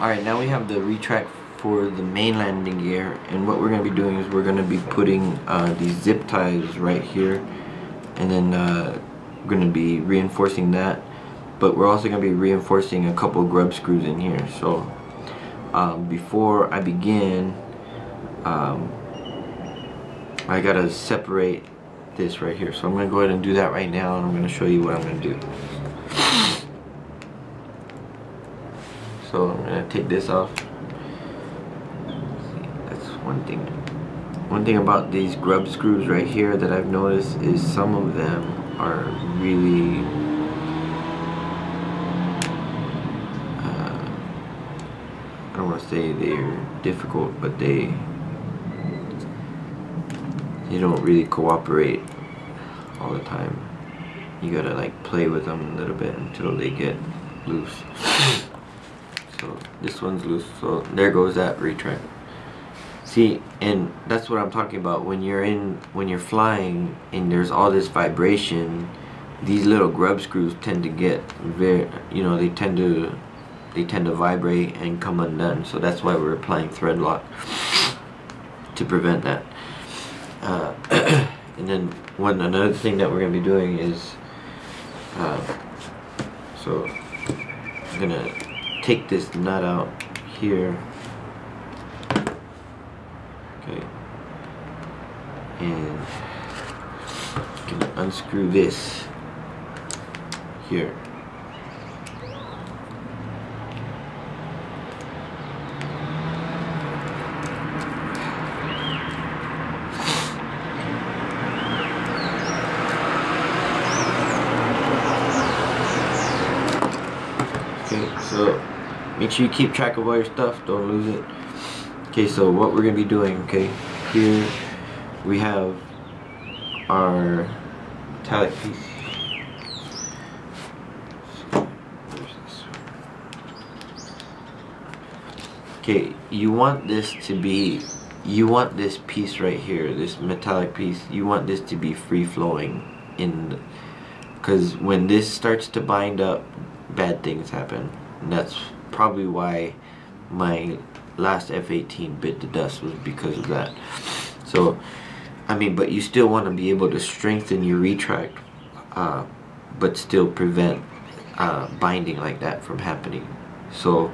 Alright, now we have the retract for the main landing gear, and what we're going to be doing is we're going to be putting these zip ties right here, and then we're going to be reinforcing that, but we're also going to be reinforcing a couple grub screws in here. So before I begin, I gotta separate this right here, so I'm going to go ahead and do that right now, and I'm going to show you what I'm going to do. So I'm going to take this off. That's one thing. One thing about these grub screws right here that I've noticed is some of them are really I don't want to say they're difficult, but they don't really cooperate all the time. You gotta like play with them a little bit until they get loose. So this one's loose, so there goes that retract. See, and that's what I'm talking about. When you're flying and there's all this vibration, these little grub screws tend to get very, they tend to vibrate and come undone. So that's why we're applying thread lock to prevent that. And then another thing that we're gonna be doing is, so I'm gonna take this nut out here, okay, and I'm gonna unscrew this here. Okay, so make sure you keep track of all your stuff, don't lose it. Okay, so what we're gonna be doing, okay, here we have our metallic piece. Okay, you want this piece right here, this metallic piece, you want this to be free flowing because when this starts to bind up, bad things happen. And that's probably why my last F-18 bit the dust, was because of that. So I mean, but you still want to be able to strengthen your retract, but still prevent binding like that from happening. So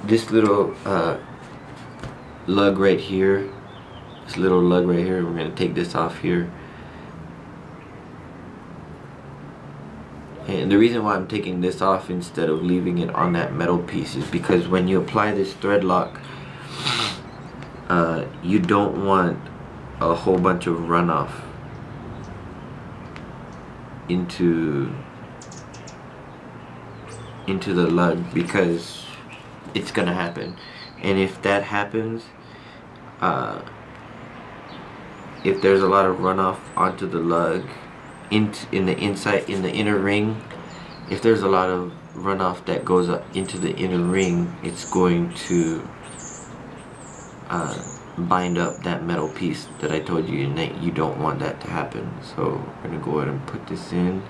this little lug right here, we're going to take this off here. And the reason why I'm taking this off instead of leaving it on that metal piece is because when you apply this thread lock, you don't want a whole bunch of runoff into the lug, because it's gonna happen. And if that happens, if there's a lot of runoff onto the lug, in the inner ring, if there's a lot of runoff that goes up into the inner ring, it's going to bind up that metal piece that I told you, and you don't want that to happen. So we're gonna go ahead and put this in,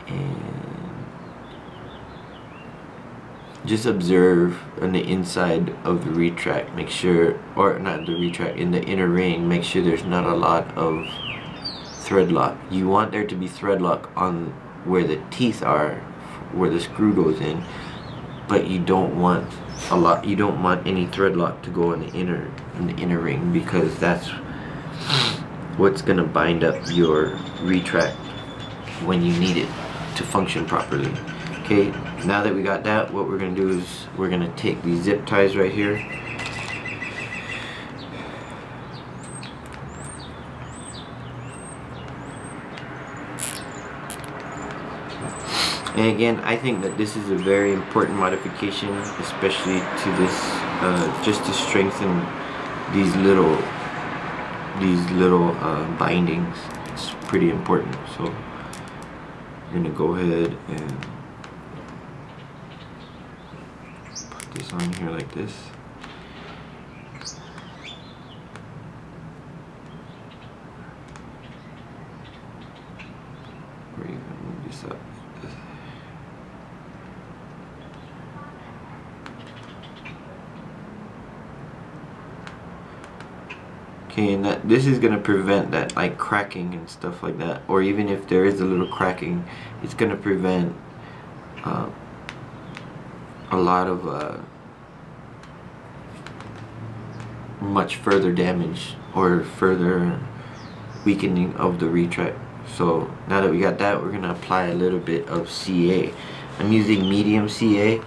and just observe on the inside of the retract, make sure, or not the retract, in the inner ring, make sure there's not a lot of thread lock. You want there to be thread lock on where the teeth are, where the screw goes in, but you don't want any thread lock to go in the inner ring, because that's what's gonna bind up your retract when you need it to function properly. Okay, now that we got that, what we're gonna do is we're gonna take these zip ties right here, and again, I think that this is a very important modification, especially to this, just to strengthen these little bindings. It's pretty important. So I'm gonna go ahead and put this on here like this. Or you can move this up. Okay, and this is gonna prevent that like cracking and stuff like that, or even if there is a little cracking, it's gonna prevent a lot of much further damage or further weakening of the retract. So now that we got that, we're gonna apply a little bit of CA. I'm using medium CA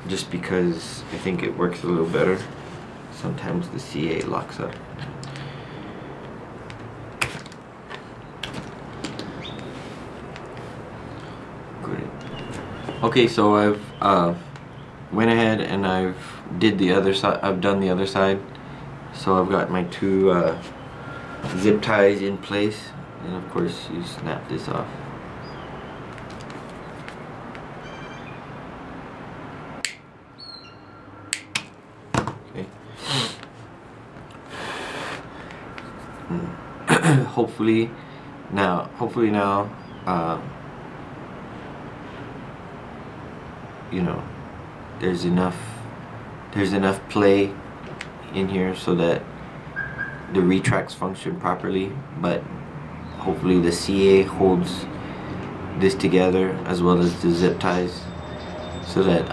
just because I think it works a little better. Sometimes the CA locks up. Good. Okay, so I've went ahead and I've did the other side. I've done the other side. So I've got my two zip ties in place, and of course you snap this off. Okay. hopefully now you know, there's enough play in here so that the retracts function properly, but hopefully the CA holds this together as well as the zip ties, so that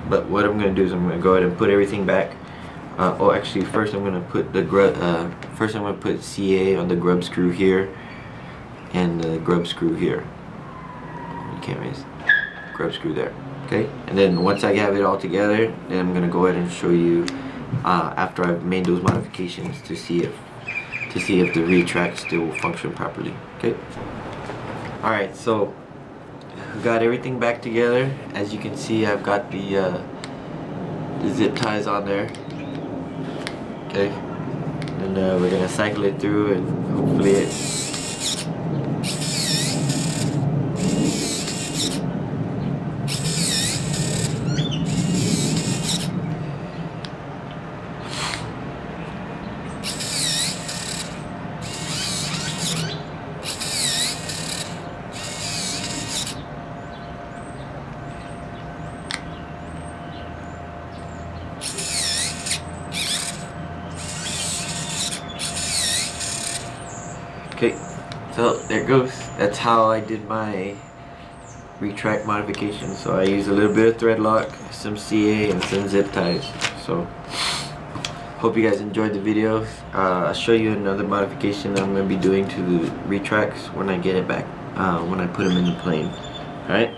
but what I'm gonna do is I'm gonna go ahead and put everything back. Oh, actually, first I'm gonna put the put CA on the grub screw here and the grub screw here. You can't raise grub screw there. Okay, and then once I have it all together, then I'm gonna go ahead and show you after I've made those modifications to see if the retract still function properly. Okay. All right, so I've got everything back together. As you can see, I've got the zip ties on there. Okay, and we're gonna cycle it through, and hopefully it. Okay, so there it goes. That's how I did my retract modification. So I used a little bit of thread lock, some CA, and some zip ties. So hope you guys enjoyed the video. I'll show you another modification that I'm going to be doing to the retracts when I get it back, when I put them in the plane. Alright?